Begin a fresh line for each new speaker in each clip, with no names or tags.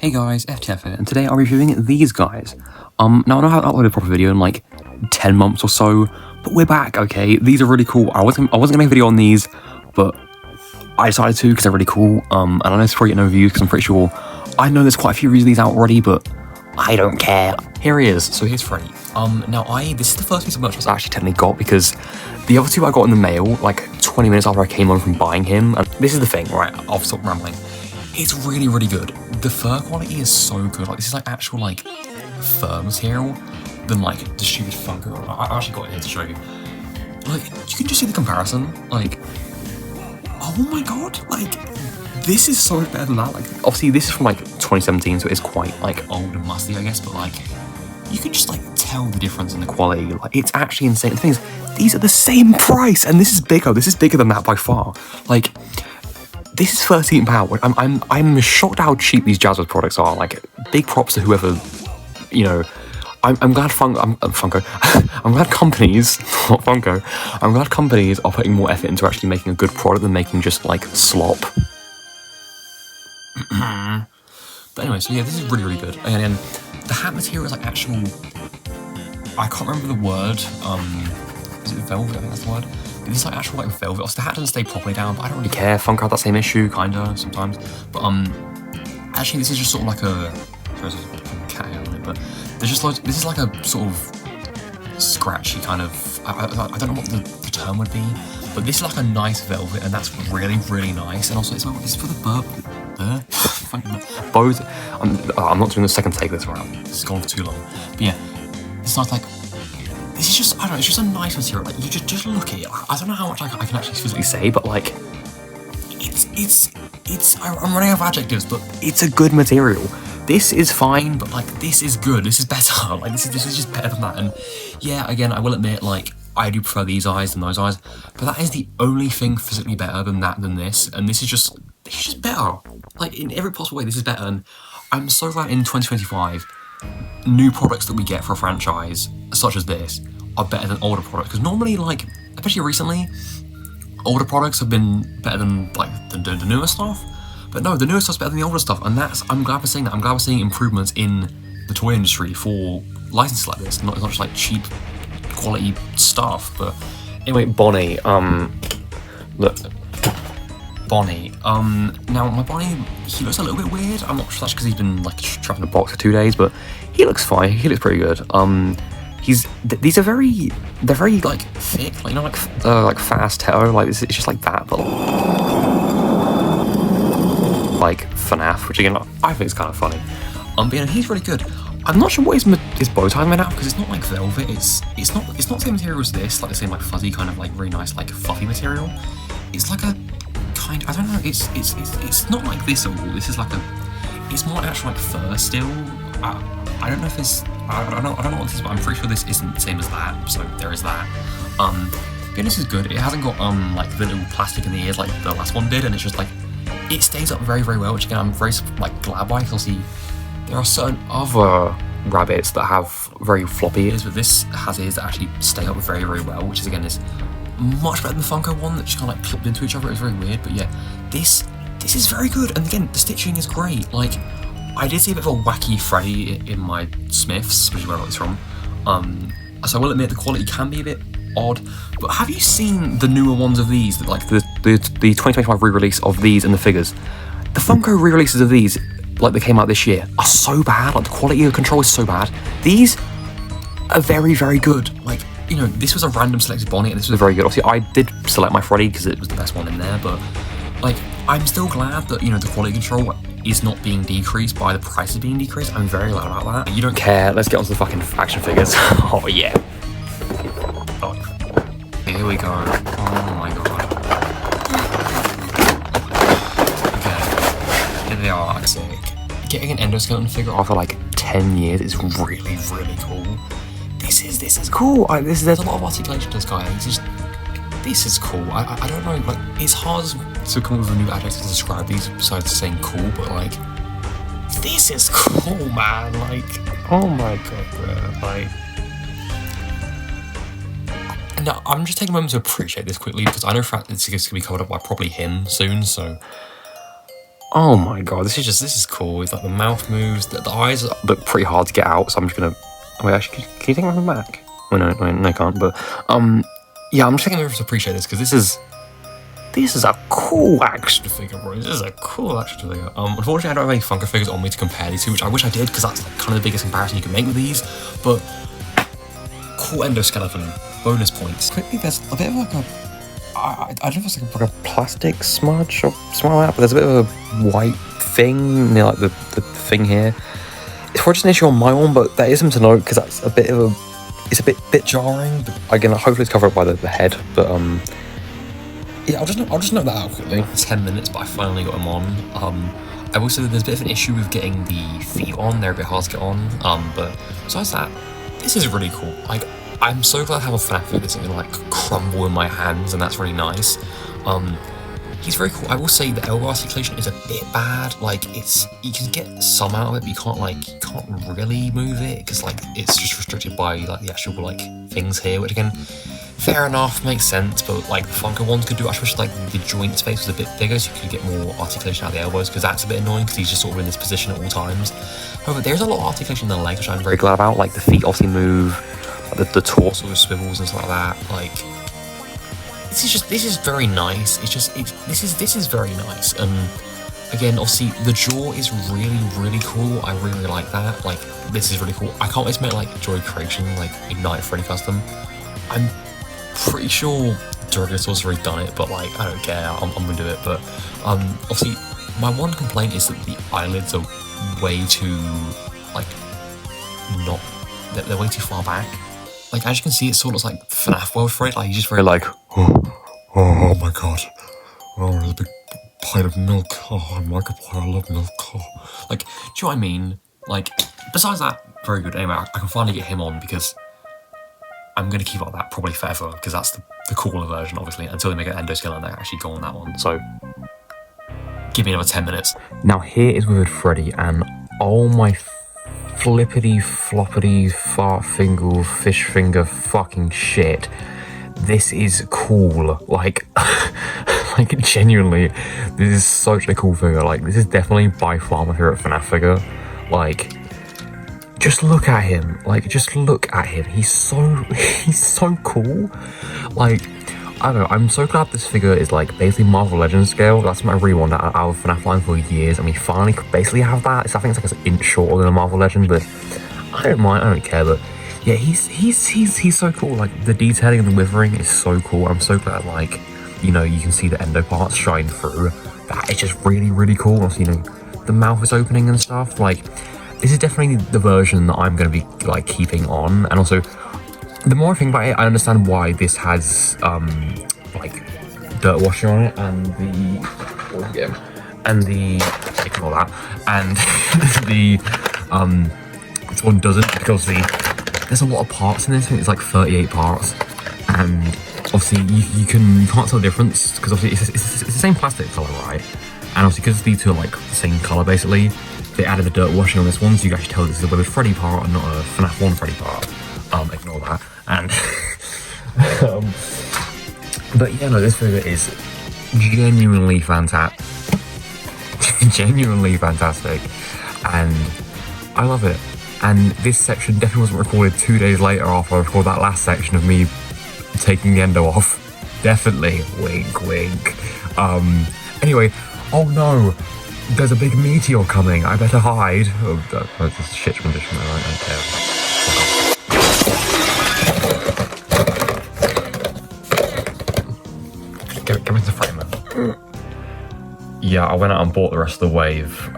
Hey guys, FTF here, and today I'm reviewing these guys. Now I know I haven't uploaded a proper video in like 10 months or so, but we're back, okay? These are really cool. I wasn't gonna make a video on these, but I decided to because they're really cool. And I know it's probably get no views because I'm pretty sure I know there's quite a few reviews of these out already, but I don't care. Here he is. So here's Freddie. Now this is the first piece of merchandise I actually technically got because the other two I got in the mail like 20 minutes after I came home from buying him. And this is the thing, right? I'll stop rambling. It's really, really good. The fur quality is so good. Like, this is like actual like fur material than like the stupid Funko. I actually got it here to show you. Like, you can just see the comparison. Like, oh my god! Like, this is so much better than that. Like, obviously this is from like 2017, so it's quite like old and musty, I guess. But like, you can just like tell the difference in the quality. Like, it's actually insane. The thing is, these are the same price, and this is bigger. This is bigger than that by far. Like, this is £13. I'm shocked how cheap these Jazwares products are. Like, big props to whoever, you know. I'm glad Funko. I'm glad companies, not Funko. I'm glad companies are putting more effort into actually making a good product than making just like slop. But anyway, so yeah, this is really, really good. And the hat material is like actual. I can't remember the word. Is it velvet? I think that's the word. This is like actual like velvet. Also, the hat doesn't stay properly down, but I don't really care. Funko had that same issue, kinda sometimes. But actually, this is just sort of like a. There's a cat hair on it, but there's just like this is like a sort of scratchy kind of. I don't know what the term would be, but this is like a nice velvet, and that's really, really nice. And also, it's for the both. I'm not doing the second take this round. This has gone for too long. But yeah, it's not like. This is just, I don't know, it's just a nice material. Like, you just look at it. I don't know how much I can actually physically say, but like, I'm running out of adjectives, but it's a good material. This is fine, but like, this is good. This is better. Like, this is just better than that. And yeah, again, I will admit, like, I do prefer these eyes than those eyes, but that is the only thing physically better than this. And this is just better. Like, in every possible way, this is better. And I'm so glad in 2025, new products that we get for a franchise, such as this, are better than older products. Because normally, like, especially recently, older products have been better than like the newer stuff. But no, the newer stuff's better than the older stuff, and I'm glad we're seeing that. I'm glad we're seeing improvements in the toy industry for licenses like this. It's not just like cheap quality stuff. But anyway, Bonnie. Look. Bonnie. Now my Bonnie, he looks a little bit weird. I'm not sure that's because he's been like trapped in a box for 2 days, but he looks fine. He looks pretty good. These are they're very like thick, like, you know, like fast Teo. Like, it's just like that, but like fnaf, which again I think is kind of funny. But yeah, he's really good. I'm not sure what his bow tie made out of, because it's not like velvet. It's not the same material as this, like the same like fuzzy kind of like really nice like fluffy material. It's like a kind. I don't know. It's not like this at all. This is like it's more actual like fur still. I don't know if this. I don't know what this is, but I'm pretty sure this isn't the same as that. So there is that. But this is good. It hasn't got like the little plastic in the ears like the last one did, and it's just like it stays up very, very well. Which again, I'm very like glad by, because obviously there are certain other rabbits that have very floppy ears, but this has ears that actually stay up very, very well. Which is again is much better than the Funko one that just kind of like clipped into each other. It's very weird, but yeah, this is very good. And again, the stitching is great. Like, I did see a bit of a wacky Freddy in my Smiths, which is where I got this from. So I will admit the quality can be a bit odd, but have you seen the newer ones of these? Like the 2025 re-release of these and the figures? The Funko re-releases of these, like they came out this year, are so bad. Like, the quality of control is so bad. These are very, very good. Like, you know, this was a random selected Bonnie, and this was very good. Obviously, I did select my Freddy because it was the best one in there, but like, I'm still glad that, you know, the quality control is not being decreased by the prices being decreased. I'm very glad about that. You don't care. Let's get onto the fucking action figures. Oh yeah. Oh, here we go. Oh my god. Okay. Here they are. Sick. Getting an endoskeleton figure after like 10 years is really, really cool. This is cool. There's a lot of articulation to this guy. This is cool. I don't know, like, it's hard to come up with a new adjective to describe these besides saying cool, but like, this is cool, man. Like, oh my god, bro. Like, now I'm just taking a moment to appreciate this quickly, because I know for fact it's going to be covered up by probably him soon, so Oh my god, this is cool. It's like the mouth moves, the eyes look pretty hard to get out, so I'm just gonna... Oh, wait, actually, can you take my back? Oh, no, I can't, but, yeah, I'm just taking a minute to appreciate this, because this is a cool action figure, bro. This is a cool action figure. Unfortunately, I don't have any Funko figures on me to compare these two, which I wish I did, because that's like kind of the biggest comparison you can make with these, but cool endoskeleton, bonus points. Quickly, there's a bit of like a... I don't know if it's like a plastic smudge or something like that, but there's a bit of a white thing near like the thing here. It's probably just an issue on my one, but that is something to note because that's a bit of a... It's a bit jarring. But again, hopefully it's covered up by the head. But yeah, I'll just note that out quickly. 10 minutes, but I finally got him on. I will say that there's a bit of an issue with getting the feet on. They're a bit hard to get on. But besides that, this is really cool. Like, I'm so glad to have a FNAF figure that's gonna like crumble in my hands, and that's really nice. He's very cool. I will say the elbow articulation is a bit bad. Like, you can get some out of it, but you can't really move it because like it's just restricted by like the actual like things here, which again, fair enough, makes sense. But like the Funko ones could do. I wish like the joint space was a bit bigger, so you could get more articulation out of the elbows, because that's a bit annoying because he's just sort of in this position at all times. However, there's a lot of articulation in the legs, which I'm very glad about. Like the feet obviously move, like the torso swivels and stuff like that. Like, this is very nice. This is very nice. And again, obviously the jaw is really cool. I really like that. Like, this is really cool. I can't wait to make like Joy Creation, like Ignite Freddy custom. I'm pretty sure Duragator's already done it, but like I don't care. I'm gonna do it. But obviously my one complaint is that the eyelids are way too like they're way too far back. Like, as you can see, it sort of looks like FNAF World Freddy. Like, he's just very like, oh my god, oh, there's a big pile of milk. Oh, I'm like a pile, I love milk. Oh. Like, do you know what I mean? Like, besides that, very good. Anyway, I can finally get him on because I'm going to keep up that probably forever because that's the cooler version, obviously, until they make an endoskeleton and they actually go on that one. So, give me another 10 minutes. Now, here is Withered Freddy, and oh my flippity floppity fart finger fish finger fucking shit, this is cool. Like like genuinely, this is such a cool figure. Like, this is definitely by far my favorite FNAF figure. Like, just look at him. Like, just look at him. He's so cool. Like, I don't know, I'm so glad this figure is like basically Marvel Legends scale. That's what I really wanted out of FNAF line for years, and we finally could basically have that. I think it's like an inch shorter than a Marvel Legend, but I don't mind, I don't care. But yeah, he's so cool. Like, the detailing and the withering is so cool. I'm so glad, like, you know, you can see the endo parts shine through. That is just really cool. Also, you know, the mouth is opening and stuff. Like, this is definitely the version that I'm going to be like keeping on. And also, the more I think about it, I understand why this has like dirt washing on it, and ignore that, and this one doesn't, because there's a lot of parts in this. I think it's like 38 parts, and obviously you can't tell the difference because obviously it's the same plastic color, right? And obviously because these two are like the same color basically, they added the dirt washing on this one, so you can actually tell this is a Withered Freddy part and not a FNAF 1 Freddy part. Ignore that. And but yeah, no, this figure is genuinely fantastic. Genuinely fantastic, and I love it. And this section definitely wasn't recorded 2 days later after I recorded that last section of me taking the endo off. Definitely, wink wink. Anyway, oh no, there's a big meteor coming, I better hide. Oh, that's a shit condition, I don't care. Get into frame. Yeah, I went out and bought the rest of the wave.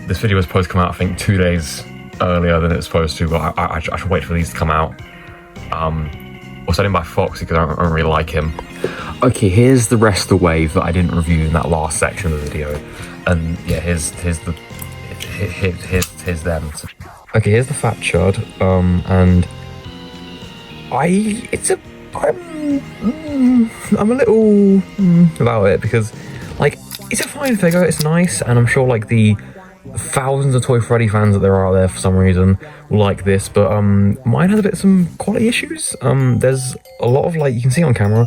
This video was supposed to come out, I think, 2 days earlier than it's supposed to, but I should wait for these to come out. Also, I didn't buy Foxy because I don't really like him. Okay, here's the rest of the wave that I didn't review in that last section of the video. And yeah, here's them. Okay, here's the Fat Chud, and I'm a little about it because, like, it's a fine figure, it's nice, and I'm sure like the thousands of Toy Freddy fans that there are there for some reason will like this, but mine has a bit of some quality issues. There's a lot of, like, you can see on camera,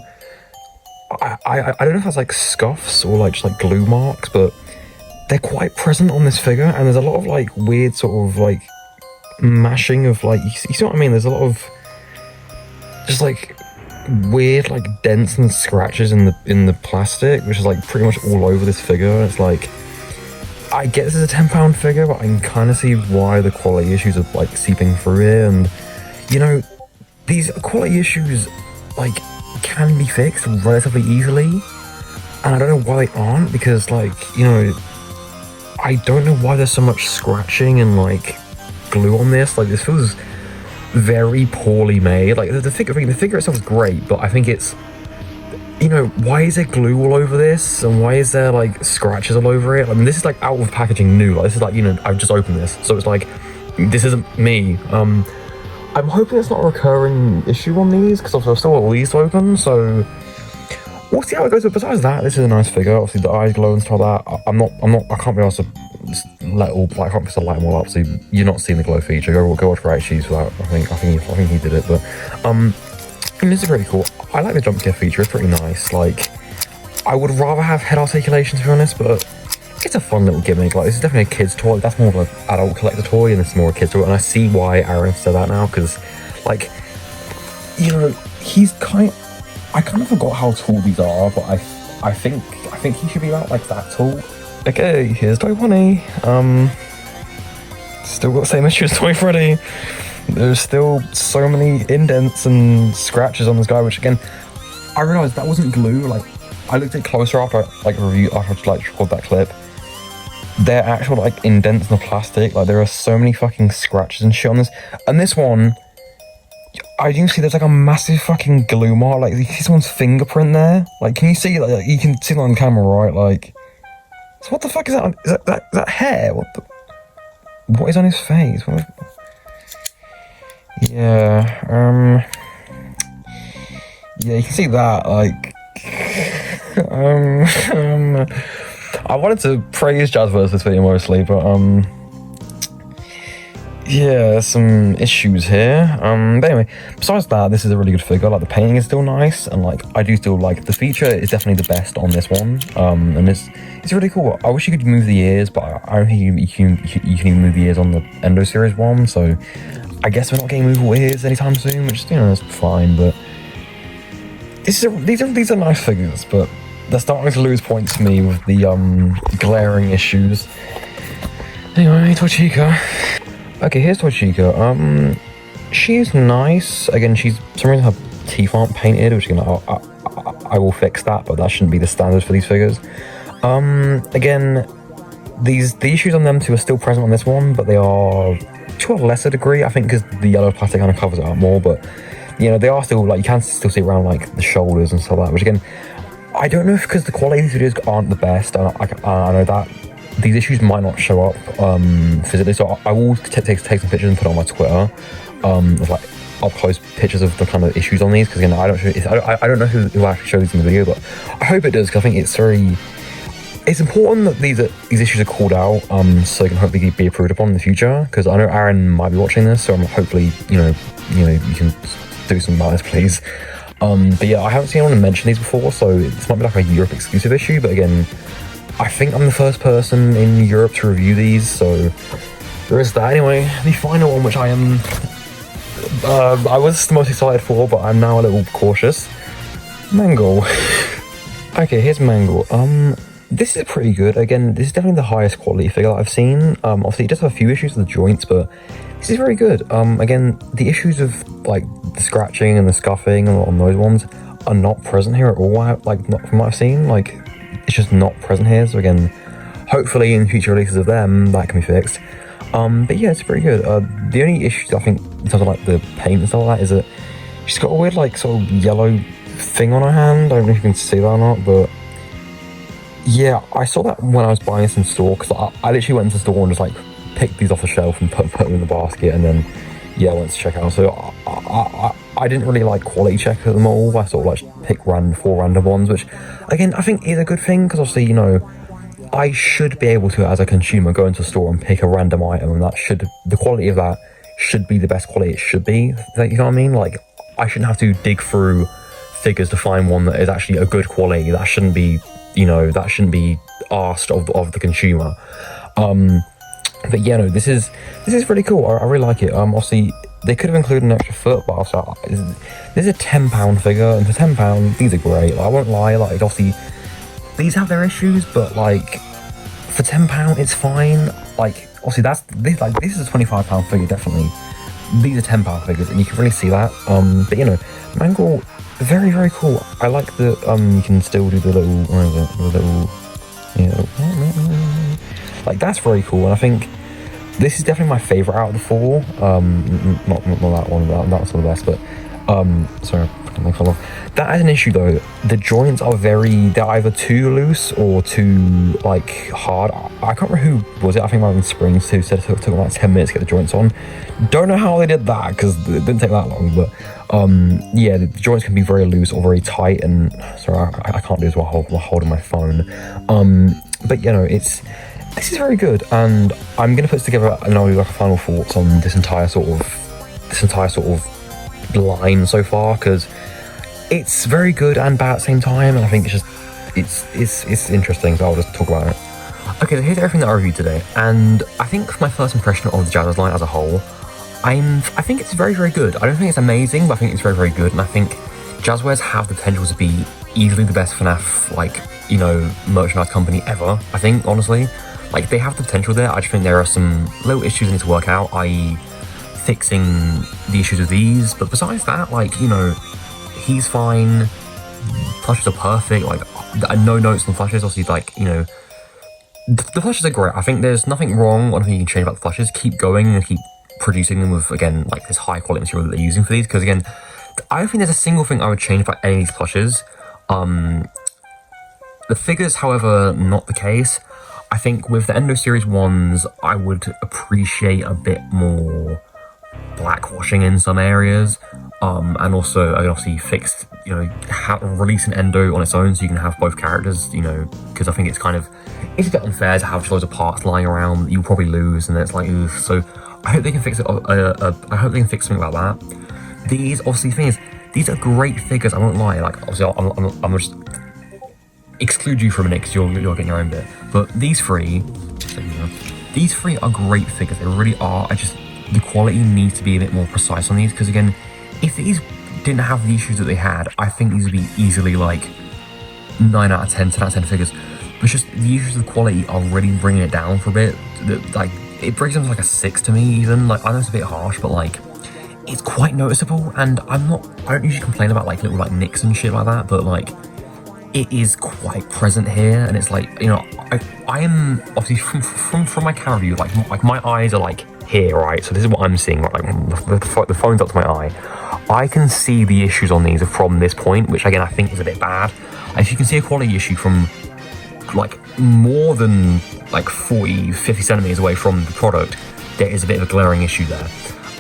I don't know if that's like scuffs or like just like glue marks, but
they're quite present on this figure, and there's a lot of like weird sort of like mashing of like, you see what I mean? There's a lot of just like weird like dents and scratches in the plastic, which is like pretty much all over this figure. It's like, I get this is a £10 figure, but I can kind of see why the quality issues are like seeping through here. And you know, these quality issues like can be fixed relatively easily, and I don't know why they aren't, because like, you know, I don't know why there's so much scratching and like glue on this. Like, this feels very poorly made. Like the figure itself is great, but I think it's, you know, why is there glue all over this, and why is there like scratches all over it? I mean, this is like out of packaging new. Like, this is like, you know, I've just opened this, so it's like, this isn't me. I'm hoping it's not a recurring issue on these, because I've still got these to open, so we'll see how it goes. But besides that, this is a nice figure. Obviously, the eyes glow and stuff like that. I can't be asked to I can't be to light them all up. So you're not seeing the glow feature. Go watch Right Cheese for that. I think he did it. But this is pretty cool. I like the jump scare feature. It's pretty nice. Like, I would rather have head articulation, to be honest, but it's a fun little gimmick. Like, this is definitely a kid's toy. That's more of an adult collector toy, and this is more a kid's toy. And I see why Aaron said that now, because, like, you know, I kind of forgot how tall these are, but I think he should be about like that tall. Okay, here's Toy Bunny. Still got the same issue as Toy Freddy. There's still so many indents and scratches on this guy, which again, I realised that wasn't glue. Like, I looked at it closer after I recorded that clip. They're actual like indents in the plastic. Like, there are so many fucking scratches and shit on this. And this one, I do see there's like a massive fucking glue mark. Like, you see someone's fingerprint there. Like, can you see? Like, you can see it on camera, right? Like, so what the fuck is that? Is that hair? What is on his face? Yeah, you can see that. Like, I wanted to praise Jazwares this video mostly, but yeah, there's some issues here. But anyway, besides that, this is a really good figure. Like, the painting is still nice, and like, I do still like the feature is definitely the best on this one. And it's really cool. I wish you could move the ears, but I don't think you can even move the ears on the Endo Series one. So I guess we're not getting movable ears anytime soon, which, you know, is fine. But these are nice figures, but they're starting to lose points to me with the glaring issues. Anyway, Toy Chica. Okay, here's Toy Chica. She is nice. Again, for some reason her teeth aren't painted, which, you know, I will fix that, but that shouldn't be the standard for these figures. Again, the issues on them two are still present on this one, but they are to a lesser degree, I think, because the yellow plastic kind of covers it up more. But, you know, they are still, like, you can still see around, like, the shoulders and stuff like that, which, again, I don't know if because the quality of these videos aren't the best. I know that these issues might not show up physically, so I will take some pictures and put it on my Twitter, of like up close pictures of the kind of issues on these, because again, I don't know who actually showed these in the video, but I hope it does, because I think it's important that these issues are called out, so they can hopefully be approved upon in the future, because I know Aaron might be watching this, so I'm hopefully, you know you can do some about this, please. But yeah, I haven't seen anyone mention these before, so this might be like a Europe exclusive issue, but again, I think I'm the first person in Europe to review these, so there is that. Anyway, the final one, which I was the most excited for, but I'm now a little cautious. Mangle. Okay, here's Mangle. This is pretty good. Again, this is definitely the highest quality figure that I've seen. Obviously, it does have a few issues with the joints, but this is very good. Again, the issues of like the scratching and the scuffing on those ones are not present here at all. Like, not from what I've seen. Like, it's just not present here. So again, hopefully in future releases of them, that can be fixed. But yeah, it's pretty good. The only issue I think in terms of like the paint and stuff like that is that she's got a weird like sort of yellow thing on her hand. I don't know if you can see that or not, but yeah, I saw that when I was buying this in store, because I literally went into the store and just like picked these off the shelf and put them in the basket, and then yeah, I went to check out. So I didn't really like quality check them all. I sort of like pick 4 random ones, which again I think is a good thing, because obviously, you know, I should be able to, as a consumer, go into a store and pick a random item, and the quality of that should be the best quality it should be. You know what I mean? Like, I shouldn't have to dig through figures to find one that is actually a good quality. That shouldn't be, you know, that shouldn't be asked of the consumer. But yeah, no, this is really cool. I really like it. Obviously, they could have included an extra foot, but also this is a £10 figure, and for £10, these are great. Like, I won't lie, like obviously these have their issues, but like for £10, it's fine. Like obviously this is a £25 figure, definitely. These are £10 figures, and you can really see that. But you know, Mangle, very, very cool. I like that you can still do the little, where is it? The little, yeah, like that's very cool. And I think this is definitely my favorite out of the four. Not that one. That's one of the best. But sorry, I fell off. That is an issue though. The joints are they're either too loose or too like hard. I can't remember who was it. I think it might have been Springs who said it took like 10 minutes to get the joints on. Don't know how they did that because it didn't take that long. But yeah, the joints can be very loose or very tight. And sorry, I can't do this while holding my phone. But you know, this is very good, and I'm gonna put together like final thoughts on this entire sort of line so far, because it's very good and bad at the same time, and I think it's interesting. So I'll just talk about it. Okay, so here's everything that I reviewed today, and I think my first impression of the Jazwares line as a whole, I think it's very, very good. I don't think it's amazing, but I think it's very, very good, and I think Jazwares have the potential to be easily the best FNAF merchandise company ever. I think, honestly. Like, they have the potential there. I just think there are some little issues I need to work out, i.e. fixing the issues with these. But besides that, like, you know, he's fine. Plushes are perfect. Like, no notes on plushes. Obviously, like, you know, the plushes are great. I think there's nothing wrong. I don't think you can change about the plushes. Keep going and keep producing them with, again, like, this high quality material that they're using for these. Because, again, I don't think there's a single thing I would change about any of these plushes. The figures, however, not the case. I think with the Endo Series ones, I would appreciate a bit more blackwashing in some areas, and also obviously fixed, you know, release an Endo on its own so you can have both characters, you know, because I think it's a bit unfair to have loads of parts lying around that you'll probably lose, and it's like, oof. So I hope they can fix it. I hope they can fix something about that. These, obviously, the thing is, these are great figures. I won't lie. Like, obviously, I'm just exclude you for a minute because you're getting your own bit. But these three are great figures. They really are. The quality needs to be a bit more precise on these, because again, if these didn't have the issues that they had, I think these would be easily like 9 out of 10, 10 out of 10 figures. But it's just the issues of the quality are really bringing it down for a bit. Like, it brings them to like a 6 to me even. Like, I know it's a bit harsh, but like, it's quite noticeable. And I don't usually complain about like little like nicks and shit like that, but like, it is quite present here, and it's like, you know, I am obviously from my camera view, like my eyes are like here, right? So this is what I'm seeing, right? Like the phone's up to my eye. I can see the issues on these from this point, which again I think is a bit bad. If you can see a quality issue from like more than like 40-50 centimeters away from the product, there is a bit of a glaring issue there.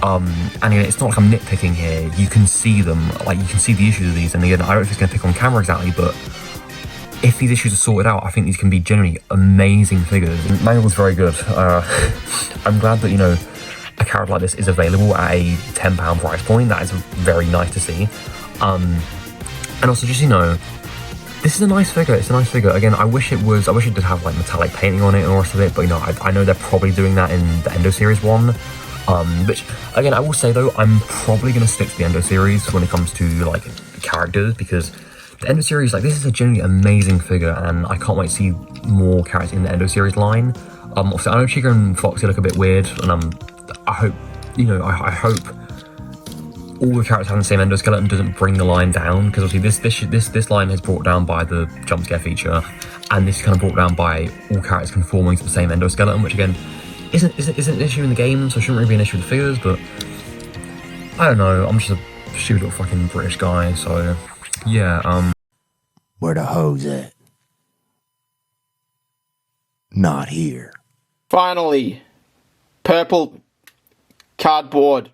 And again, it's not like I'm nitpicking here. You can see them, like you can see the issues of these. And again, I don't know if it's going to pick on camera exactly, but if these issues are sorted out, I think these can be genuinely amazing figures. Mangle's very good. I'm glad that, you know, a character like this is available at a £10 price point. That is very nice to see. And also, just, you know, this is a nice figure. It's a nice figure. Again, I wish it did have like metallic painting on it and all the rest of it. But, you know, I know they're probably doing that in the Endo Series one. Which, again, I will say though, I'm probably going to stick to the Endo Series when it comes to like characters, because the Endo Series, like, this is a genuinely amazing figure, and I can't wait to see more characters in the Endo Series line. Obviously, I know Chica and Foxy look a bit weird, and I hope, you know, I hope all the characters having the same endoskeleton doesn't bring the line down, because obviously this line is brought down by the jump scare feature, and this is kind of brought down by all characters conforming to the same endoskeleton, which again isn't an issue in the game, so it shouldn't really be an issue with the figures. But I don't know, I'm just a stupid little fucking British guy, so yeah.
Where the hoes at? Not here.
Finally, purple cardboard